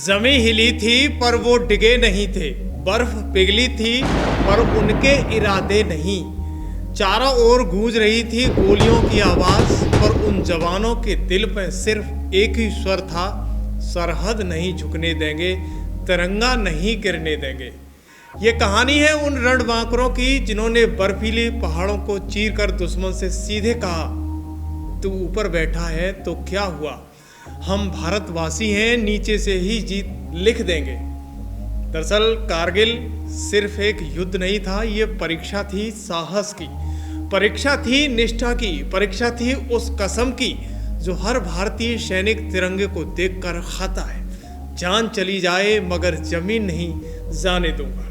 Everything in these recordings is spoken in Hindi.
जमी हिली थी पर वो डिगे नहीं थे, बर्फ पिघली थी पर उनके इरादे नहीं। चारों ओर गूंज रही थी गोलियों की आवाज, पर उन जवानों के दिल पे सिर्फ एक ही स्वर था, सरहद नहीं झुकने देंगे, तिरंगा नहीं गिरने देंगे। ये कहानी है उन रणबांकुरों की जिन्होंने बर्फीले पहाड़ों को चीर कर दुश्मन से सीधे कहा, तू ऊपर बैठा है तो क्या हुआ, हम भारतवासी हैं, नीचे से ही जीत लिख देंगे। दरअसल कारगिल सिर्फ एक युद्ध नहीं था, ये परीक्षा थी साहस की, परीक्षा थी निष्ठा की, परीक्षा थी उस कसम की जो हर भारतीय सैनिक तिरंगे को देखकर खाता है, जान चली जाए मगर जमीन नहीं जाने दूंगा।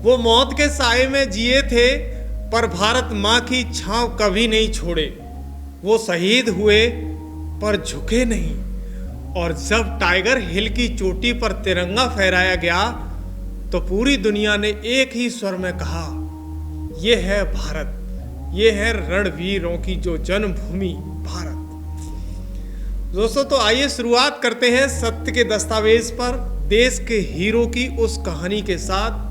वो मौत के साए में जिए थे पर भारत माँ की छांव कभी नहीं छोड़े। वो शहीद हुए पर झुके नहीं, और जब टाइगर हिल की चोटी पर तिरंगा फहराया गया तो पूरी दुनिया ने एक ही स्वर में कहा, ये है भारत, ये है रणवीरों की जो जन्मभूमि भारत। दोस्तों तो आइए शुरुआत करते हैं सत्य के दस्तावेज पर, देश के हीरो की उस कहानी के साथ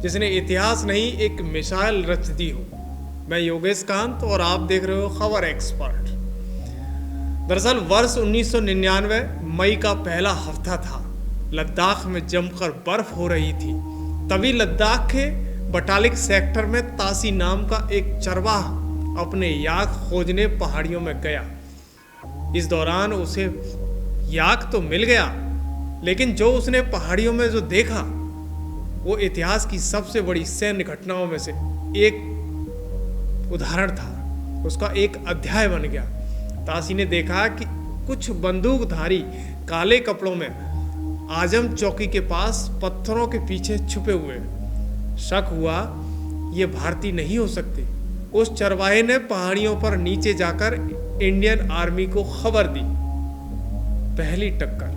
जिसने इतिहास नहीं एक मिसाल रच दी हो। मैं योगेश कांत और आप देख रहे हो खबर एक्सपर्ट। दरअसल वर्ष 1999 मई का पहला हफ्ता था। लद्दाख में जमकर बर्फ हो रही थी। तभी लद्दाख के बटालिक सेक्टर में तासी नाम का एक चरवाहा अपने याक खोजने पहाड़ियों में गया। इस दौरान उसे याक तो मिल गया, लेकिन जो उसने पहाड़ियों में जो देखा वो इतिहास की सबसे बड़ी सैन्य घटनाओं में से एक उदाहरण था, उसका एक अध्याय बन गया। तासी ने देखा कि कुछ बंदूकधारी काले कपड़ों में आजम चौकी के पास पत्थरों के पीछे छुपे हुए। शक हुआ ये भारतीय नहीं हो सकते। उस चरवाहे ने पहाड़ियों पर नीचे जाकर इंडियन आर्मी को खबर दी। पहली टक्कर।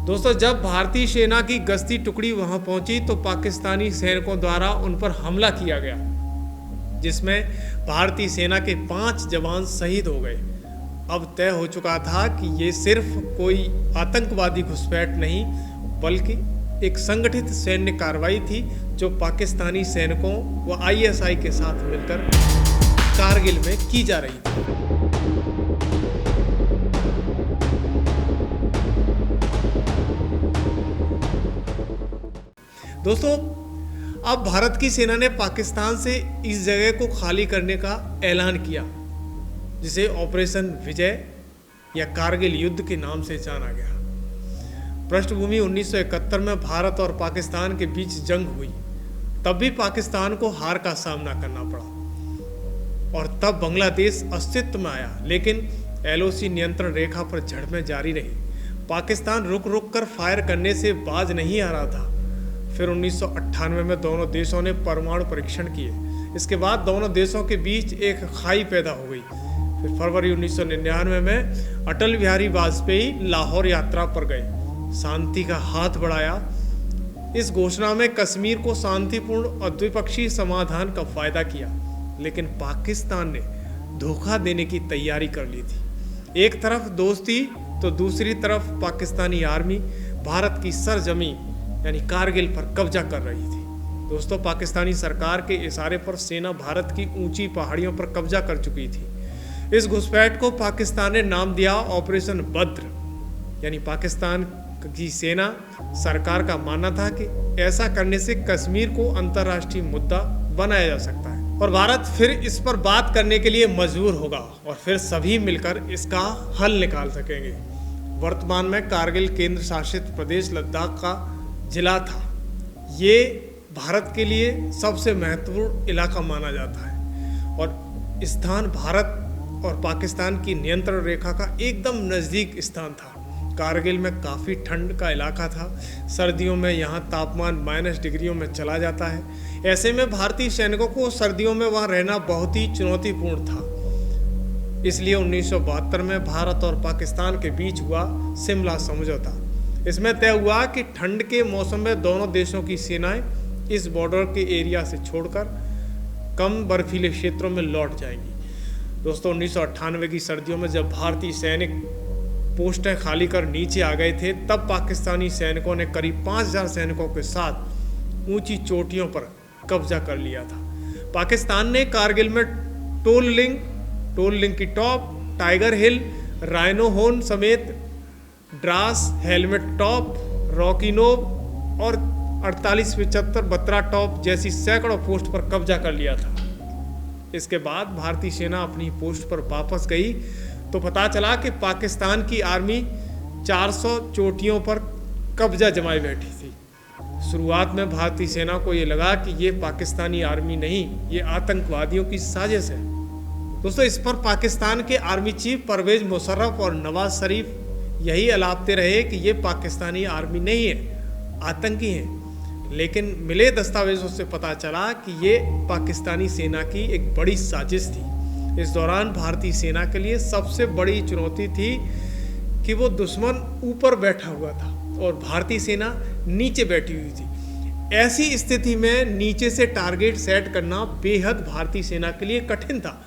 दोस्तों जब भारतीय सेना की गश्ती टुकड़ी वहां पहुंची तो पाकिस्तानी सैनिकों द्वारा उन पर हमला किया गया, जिसमें भारतीय सेना के 5 जवान शहीद हो गए। अब तय हो चुका था कि ये सिर्फ कोई आतंकवादी घुसपैठ नहीं बल्कि एक संगठित सैन्य कार्रवाई थी जो पाकिस्तानी सैनिकों व आईएसआई के साथ मिलकर कारगिल में की जा रही थी। दोस्तों अब भारत की सेना ने पाकिस्तान से इस जगह को खाली करने का ऐलान किया, जिसे ऑपरेशन विजय या कारगिल युद्ध के नाम से जाना गया। पृष्ठभूमि 1971 में भारत और पाकिस्तान के बीच जंग हुई। तब भी पाकिस्तान को हार का सामना करना पड़ा और तब बांग्लादेश अस्तित्व में आया, लेकिन एलओसी नियंत्रण रेखा पर झड़पें जारी रही। पाकिस्तान रुक रुक कर फायर करने से बाज नहीं आ रहा था। फिर 1998 में दोनों देशों ने परमाणु परीक्षण किए। इसके बाद दोनों देशों के बीच एक खाई पैदा हो गई। फिर फरवरी 1999 में अटल बिहारी वाजपेयी लाहौर यात्रा पर गए, शांति का हाथ बढ़ाया। इस घोषणा में कश्मीर को शांतिपूर्ण और द्विपक्षीय समाधान का फायदा किया, लेकिन पाकिस्तान ने धोखा देने की तैयारी कर ली थी। एक तरफ दोस्ती तो दूसरी तरफ पाकिस्तानी आर्मी भारत की सरजमी यानी कारगिल पर कब्जा कर रही थी। दोस्तों पाकिस्तानी सरकार के इशारे पर सेना भारत की ऊंची पहाड़ियों पर कब्जा कर चुकी थी। इस घुसपैठ को पाकिस्तान ने नाम दिया ऑपरेशन बद्र, यानी पाकिस्तान की सेना सरकार का मानना था कि ऐसा करने से कश्मीर को अंतर्राष्ट्रीय मुद्दा बनाया जा सकता है और भारत फिर इस पर बात करने के लिए मजबूर होगा और फिर सभी मिलकर इसका हल निकाल सकेंगे। वर्तमान में कारगिल केंद्र शासित प्रदेश लद्दाख का जिला था। ये भारत के लिए सबसे महत्वपूर्ण इलाका माना जाता है और स्थान भारत और पाकिस्तान की नियंत्रण रेखा का एकदम नज़दीक स्थान था। कारगिल में काफ़ी ठंड का इलाका था। सर्दियों में यहाँ तापमान -, डिग्रियों में चला जाता है। ऐसे में भारतीय सैनिकों को सर्दियों में वहाँ रहना बहुत ही चुनौतीपूर्ण था। इसलिए 1972 में भारत और पाकिस्तान के बीच हुआ शिमला समझौता। इसमें तय हुआ कि ठंड के मौसम में दोनों देशों की सेनाएं इस बॉर्डर के एरिया से छोड़कर कम बर्फीले क्षेत्रों में लौट जाएंगी। दोस्तों 1998 की सर्दियों में जब भारतीय सैनिक पोस्टें खाली कर नीचे आ गए थे, तब पाकिस्तानी सैनिकों ने करीब 5000 सैनिकों के साथ ऊंची चोटियों पर कब्जा कर लिया था। पाकिस्तान ने कारगिल में टोल लिंक की top, tiger hill, rhino horn समेत Dras, helmet top, rocky knob और 48-75 बत्रा टॉप जैसी सैकड़ों पोस्ट पर कब्जा कर लिया था। इसके बाद भारतीय सेना अपनी पोस्ट पर वापस गई तो पता चला कि पाकिस्तान की आर्मी 400 चोटियों पर कब्जा जमाए बैठी थी। शुरुआत में भारतीय सेना को ये लगा कि ये पाकिस्तानी आर्मी नहीं, ये आतंकवादियों की साजिश है। दोस्तों इस पर पाकिस्तान के आर्मी चीफ परवेज मुशर्रफ और नवाज शरीफ यही अलापते रहे कि ये पाकिस्तानी आर्मी नहीं है, आतंकी हैं। लेकिन मिले दस्तावेजों से पता चला कि ये पाकिस्तानी सेना की एक बड़ी साजिश थी। इस दौरान भारतीय सेना के लिए सबसे बड़ी चुनौती थी कि वो दुश्मन ऊपर बैठा हुआ था और भारतीय सेना नीचे बैठी हुई थी। ऐसी स्थिति में नीचे से टारगेट सेट करना बेहद भारतीय सेना के लिए कठिन था।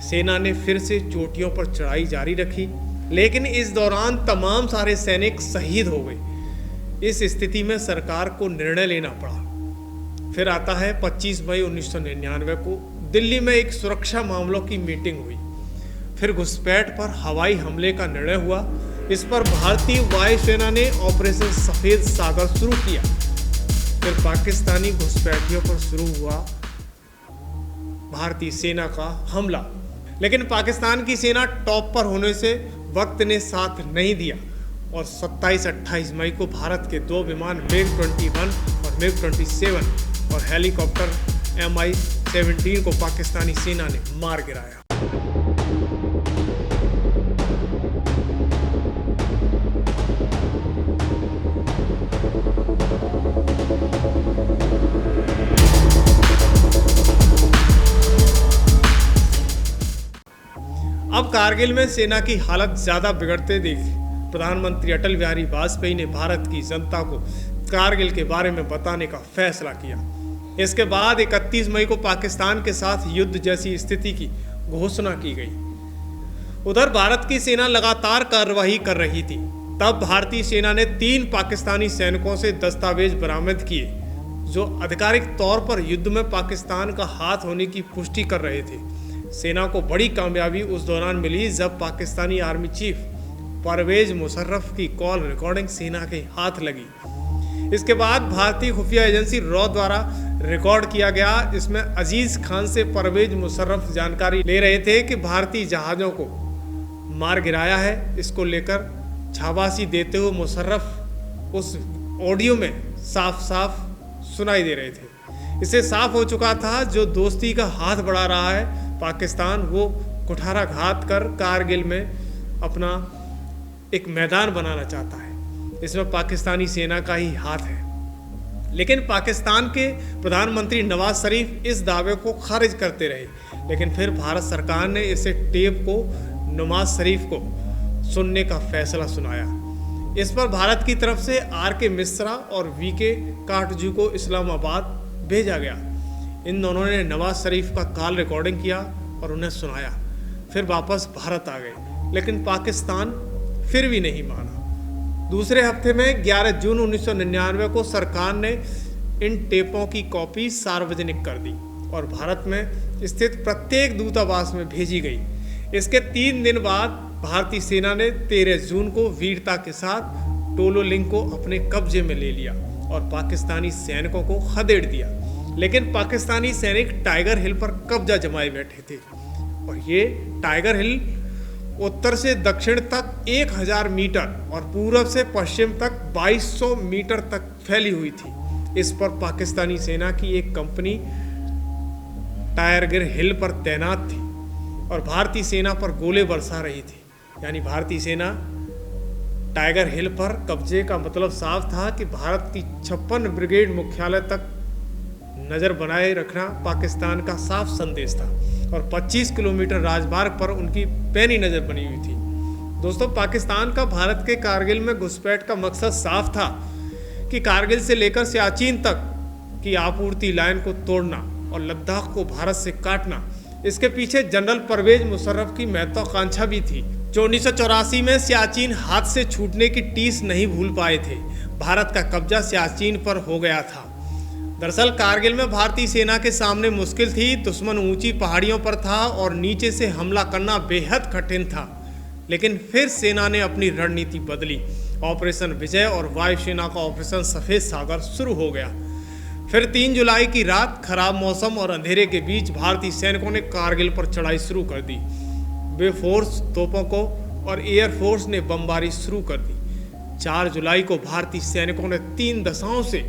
सेना ने फिर से चोटियों पर चढ़ाई जारी रखी, लेकिन इस दौरान तमाम सारे सैनिक शहीद हो गए। इस स्थिति में सरकार को निर्णय लेना पड़ा। फिर आता है 25 मई 1999 को दिल्ली में एक सुरक्षा मामलों की मीटिंग हुई। फिर घुसपैठ पर हवाई हमले का निर्णय हुआ। इस पर भारतीय वायुसेना ने ऑपरेशन सफेद सागर शुरू किया। फिर पाकिस्तानी घुसपैठियों पर शुरू हुआ भारतीय सेना का हमला, लेकिन पाकिस्तान की सेना टॉप पर होने से वक्त ने साथ नहीं दिया और 27-28 मई को भारत के 2 विमान MiG-21 और MiG-27 और हेलीकॉप्टर Mi-17 को पाकिस्तानी सेना ने मार गिराया। अब कारगिल में सेना की हालत ज्यादा बिगड़ते देख प्रधानमंत्री अटल बिहारी वाजपेयी ने भारत की जनता को कारगिल के बारे में बताने का फैसला किया। इसके बाद 31 मई को पाकिस्तान के साथ युद्ध जैसी स्थिति की घोषणा की गई। उधर भारत की सेना लगातार कार्रवाई कर रही थी। तब भारतीय सेना ने 3 पाकिस्तानी सैनिकों से दस्तावेज बरामद किए जो आधिकारिक तौर पर युद्ध में पाकिस्तान का हाथ होने की पुष्टि कर रहे थे। सेना को बड़ी कामयाबी उस दौरान मिली जब पाकिस्तानी आर्मी चीफ परवेज मुशर्रफ की कॉल रिकॉर्डिंग सेना के हाथ लगी। इसके बाद भारतीय खुफिया एजेंसी रॉ द्वारा रिकॉर्ड किया गया। इसमें अजीज खान से परवेज मुशर्रफ जानकारी ले रहे थे कि भारतीय जहाज़ों को मार गिराया है। इसको लेकर शाबाशी देते हुए मुशर्रफ उस ऑडियो में साफ साफ सुनाई दे रहे थे। इससे साफ हो चुका था जो दोस्ती का हाथ बढ़ा रहा है पाकिस्तान, वो कुठाराघात कर कारगिल में अपना एक मैदान बनाना चाहता है। इसमें पाकिस्तानी सेना का ही हाथ है। लेकिन पाकिस्तान के प्रधानमंत्री नवाज शरीफ इस दावे को खारिज करते रहे। लेकिन फिर भारत सरकार ने इसे टेप को नवाज शरीफ को सुनने का फैसला सुनाया। इस पर भारत की तरफ से RK मिश्रा और VK काटजू को इस्लामाबाद भेजा गया। इन दोनों ने नवाज शरीफ का कॉल रिकॉर्डिंग किया और उन्हें सुनाया। फिर वापस भारत आ गए, लेकिन पाकिस्तान फिर भी नहीं माना। दूसरे हफ्ते में 11 जून 1999 को सरकार ने इन टेपों की कॉपी सार्वजनिक कर दी और भारत में स्थित प्रत्येक दूतावास में भेजी गई। इसके 3 दिन बाद भारतीय सेना ने 13 जून को वीरता के साथ टोलो लिंक को अपने कब्जे में ले लिया और पाकिस्तानी सैनिकों को खदेड़ दिया। लेकिन पाकिस्तानी सैनिक टाइगर हिल पर कब्जा जमाए बैठे थे और ये टाइगर हिल उत्तर से दक्षिण तक 1000 मीटर और पूरब से पश्चिम तक 2200 मीटर तक फैली हुई थी। इस पर पाकिस्तानी सेना की एक कंपनी टाइगर हिल पर तैनात थी और भारतीय सेना पर गोले बरसा रही थी। यानी भारतीय सेना टाइगर हिल पर कब्जे का मतलब साफ था कि भारत की 56 ब्रिगेड मुख्यालय तक नज़र बनाए रखना पाकिस्तान का साफ संदेश था और 25 किलोमीटर राजमार्ग पर उनकी पैनी नज़र बनी हुई थी। दोस्तों, पाकिस्तान का भारत के कारगिल में घुसपैठ का मकसद साफ था कि कारगिल से लेकर सियाचिन तक की आपूर्ति लाइन को तोड़ना और लद्दाख को भारत से काटना। इसके पीछे जनरल परवेज मुशर्रफ की महत्वाकांक्षा भी थी, जो 1984 में सियाचिन हाथ से छूटने की टीस नहीं भूल पाए थे। भारत का कब्जा सियाचिन पर हो गया था। दरअसल कारगिल में भारतीय सेना के सामने मुश्किल थी। दुश्मन ऊंची पहाड़ियों पर था और नीचे से हमला करना बेहद कठिन था। लेकिन फिर सेना ने अपनी रणनीति बदली। ऑपरेशन विजय और वायुसेना का ऑपरेशन सफ़ेद सागर शुरू हो गया। फिर 3 जुलाई की रात खराब मौसम और अंधेरे के बीच भारतीय सैनिकों ने कारगिल पर चढ़ाई शुरू कर दी। वे फोर्स तोपों को और एयरफोर्स ने बमबारी शुरू कर दी। 4 जुलाई को भारतीय सैनिकों ने 3 दशाओं से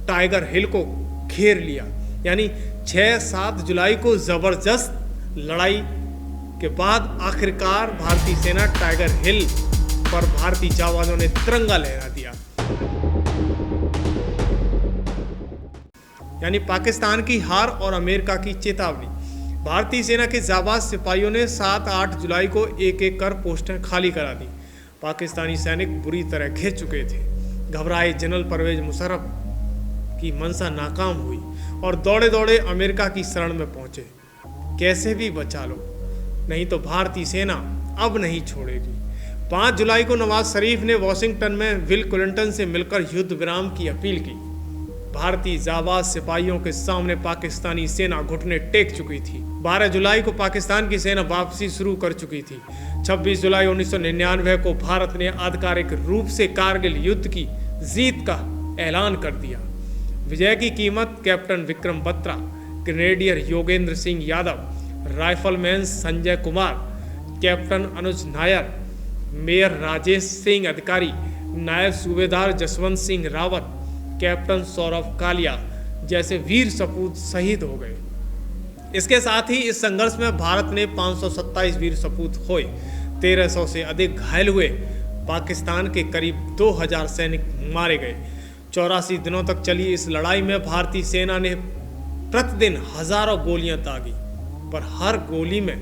टाइगर हिल को घेर लिया। यानी 6-7 जुलाई को जबरदस्त लड़ाई के बाद आखिरकार भारतीय सेना टाइगर हिल पर भारतीय जाबाजों ने तिरंगा लहरा दिया। यानी पाकिस्तान की हार और अमेरिका की चेतावनी। भारतीय सेना के जाबाज सिपाहियों ने 7-8 जुलाई को एक एक कर पोस्टें खाली करा दी। पाकिस्तानी सैनिक बुरी तरह घिर चुके थे। घबराए जनरल परवेज मुशर्रफ की मंशा नाकाम हुई और दौड़े दौड़े अमेरिका की शरण में पहुंचे। कैसे भी बचा लो, नहीं तो भारतीय सेना अब नहीं छोड़ेगी। 5 जुलाई को नवाज शरीफ ने वॉशिंगटन में विल क्लिंटन से मिलकर युद्ध विराम की अपील की। भारतीय जाबाज सिपाहियों के सामने पाकिस्तानी सेना घुटने टेक चुकी थी। 12 जुलाई को पाकिस्तान की सेना वापसी शुरू कर चुकी थी। 26 जुलाई 1999 को भारत ने आधिकारिक रूप से कारगिल युद्ध की जीत का ऐलान कर दिया। विजय की कीमत captain Vikram Batra, grenadier Yogendra Singh Yadav, rifleman Sanjay Kumar, captain Anuj Nayar, major Rajesh Singh Adhikari, Naib Subedar Jaswant Singh Rawat, captain Saurabh Kalia जैसे वीर सपूत शहीद हो गए। इसके साथ ही इस संघर्ष में भारत ने 527 वीर सपूत खोए, 1300 से अधिक घायल हुए। पाकिस्तान के करीब 2000 सैनिक मारे गए। 84 दिनों तक चली इस लड़ाई में भारतीय सेना ने प्रतिदिन हजारों गोलियां दागी, पर हर गोली में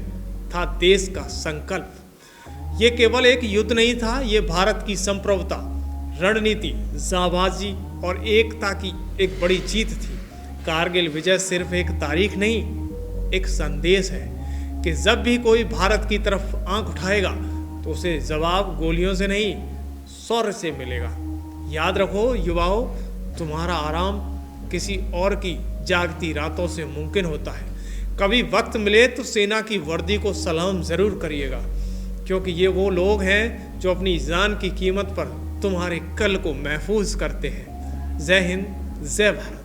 था देश का संकल्प। ये केवल एक युद्ध नहीं था, ये भारत की संप्रभुता, रणनीति, जाबाजी और एकता की एक बड़ी जीत थी। कारगिल विजय सिर्फ एक तारीख नहीं, एक संदेश है कि जब भी कोई भारत की तरफ आंख उठाएगा तो उसे जवाब गोलियों से नहीं, शौर्य से मिलेगा। याद रखो युवाओं, तुम्हारा आराम किसी और की जागती रातों से मुमकिन होता है। कभी वक्त मिले तो सेना की वर्दी को सलाम ज़रूर करिएगा, क्योंकि ये वो लोग हैं जो अपनी जान की कीमत पर तुम्हारे कल को महफूज करते हैं। जय हिंद, जय भारत।